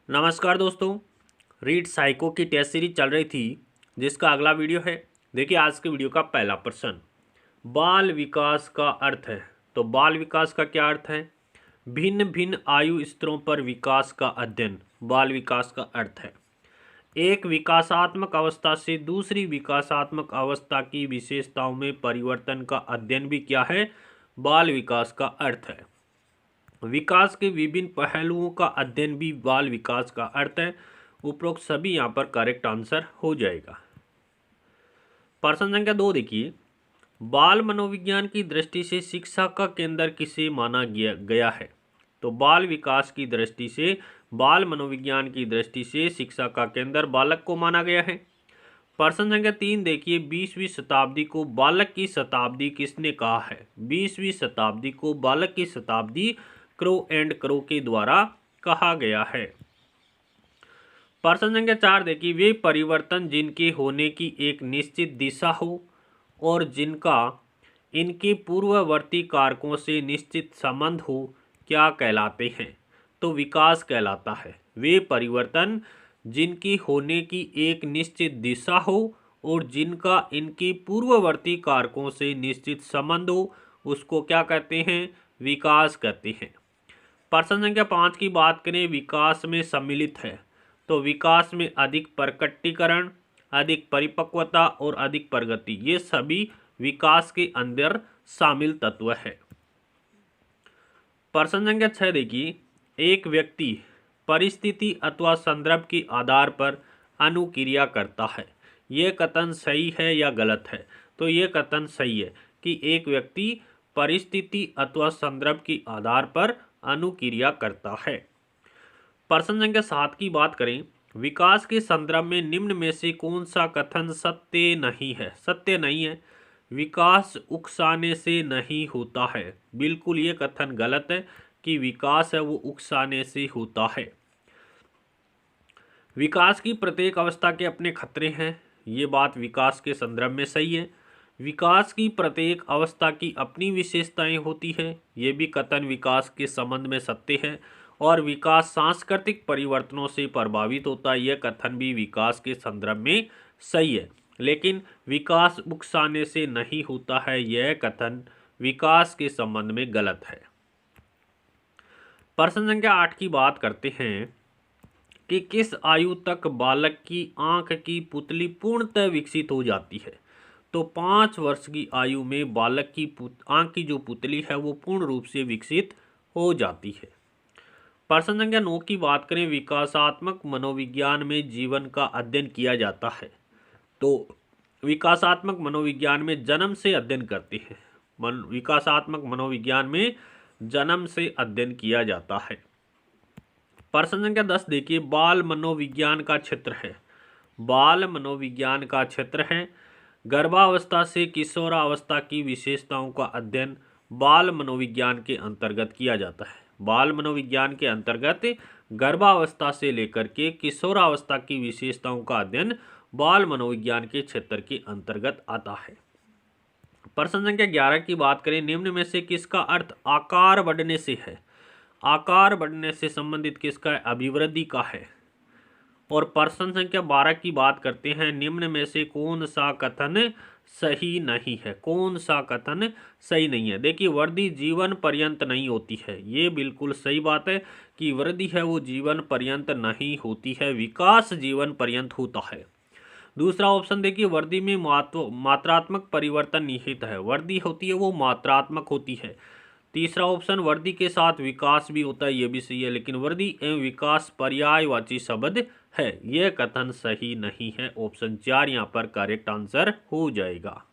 नमस्कार दोस्तों। Read psycho की टेस्ट सीरीज चल रही थी जिसका अगला वीडियो है। देखिए आज के वीडियो का पहला प्रश्न, बाल विकास का अर्थ है। तो बाल विकास का क्या अर्थ है? भिन्न भिन्न आयु स्तरों पर विकास का अध्ययन बाल विकास का अर्थ है। एक विकासात्मक अवस्था से दूसरी विकासात्मक अवस्था की विशेषताओं में परिवर्तन का अध्ययन भी क्या है? बाल विकास का अर्थ है। विकास के विभिन्न पहलुओं का अध्ययन भी बाल विकास का अर्थ है। उपरोक्त सभी यहाँ पर करेक्ट आंसर हो जाएगा। प्रश्न संख्या 2 देखिए, बाल मनोविज्ञान की दृष्टि से शिक्षा का केंद्र किसे माना गया है? तो बाल विकास की दृष्टि से, बाल मनोविज्ञान की दृष्टि से शिक्षा का केंद्र बालक को माना गया है। प्रश्न संख्या 3 देखिए, 20वीं शताब्दी को बालक की शताब्दी किसने कहा है? 20वीं शताब्दी को बालक की शताब्दी क्रो एंड क्रो के द्वारा कहा गया है। प्रश्न संख्या 4 देखिए, वे परिवर्तन जिनके होने की एक निश्चित दिशा हो और जिनका इनके पूर्ववर्ती कारकों से निश्चित संबंध हो क्या कहलाते हैं? तो विकास कहलाता है। वे परिवर्तन जिनकी होने की एक निश्चित दिशा हो और जिनका इनके पूर्ववर्ती कारकों से निश्चित संबंध हो उसको क्या कहते हैं? विकास कहते हैं। प्रश्न संख्या 5 की बात करें, विकास में सम्मिलित है। तो विकास में अधिक प्रकटीकरण, अधिक परिपक्वता और अधिक प्रगति, ये सभी विकास के अंदर शामिल तत्व है। प्रश्न संख्या 6 देखिए, एक व्यक्ति परिस्थिति अथवा संदर्भ के आधार पर अनुक्रिया करता है, ये कथन सही है या गलत है? तो ये कथन सही है कि एक व्यक्ति परिस्थिति अथवा संदर्भ के आधार पर अनुक्रिया करता है। प्रश्न संख्या 7 की बात करें, विकास के संदर्भ में निम्न में से कौन सा कथन सत्य नहीं है? सत्य नहीं है। विकास उकसाने से नहीं होता है, बिल्कुल ये कथन गलत है कि विकास है वो उकसाने से होता है। विकास की प्रत्येक अवस्था के अपने खतरे हैं, ये बात विकास के संदर्भ में सही है। विकास की प्रत्येक अवस्था की अपनी विशेषताएं होती है, ये भी कथन विकास के संबंध में सत्य है। और विकास सांस्कृतिक परिवर्तनों से प्रभावित होता है, यह कथन भी विकास के संदर्भ में सही है। लेकिन विकास उकसाने से नहीं होता है, यह कथन विकास के संबंध में गलत है। प्रश्न संख्या 8 की बात करते हैं कि किस आयु तक बालक की आंख की पुतली पूर्णतः विकसित हो जाती है? तो 5 वर्ष की आयु में बालक की आंख की जो पुतली है वो पूर्ण रूप से विकसित हो जाती है। प्रश्न संख्या 9 की बात करें, विकासात्मक मनोविज्ञान में जीवन का अध्ययन किया जाता है। तो विकासात्मक मनोविज्ञान में जन्म से अध्ययन करते हैं। विकासात्मक मनोविज्ञान में जन्म से अध्ययन किया जाता है। प्रश्न संख्या 10 देखिए, बाल मनोविज्ञान का क्षेत्र है। बाल मनोविज्ञान का क्षेत्र है। गर्भावस्था से किशोरावस्था की विशेषताओं का अध्ययन बाल मनोविज्ञान के अंतर्गत किया जाता है। बाल मनोविज्ञान के अंतर्गत गर्भावस्था से लेकर के किशोरावस्था की विशेषताओं का अध्ययन बाल मनोविज्ञान के क्षेत्र के अंतर्गत आता है। प्रश्न संख्या 11 की बात करें, निम्न में से किसका अर्थ आकार बढ़ने से है? आकार बढ़ने से संबंधित किसका है? अभिवृद्धि का है। और प्रश्न संख्या 12 की बात करते हैं, निम्न में से कौन सा कथन सही नहीं है? कौन सा कथन सही नहीं है? देखिए, वृद्धि जीवन पर्यंत नहीं होती है, ये बिल्कुल सही बात है कि वृद्धि है वो जीवन पर्यंत नहीं होती है, विकास जीवन पर्यंत होता है। दूसरा ऑप्शन देखिए, वृद्धि में मात्रात्मक परिवर्तन निहित है। वृद्धि होती है वो मात्रात्मक होती है। तीसरा ऑप्शन, वृद्धि के साथ विकास भी होता है, ये भी सही है, लेकिन वृद्धि एवं विकास पर्यायवाची शब्द है, यह कथन सही नहीं है। ऑप्शन 4 यहाँ पर करेक्ट आंसर हो जाएगा।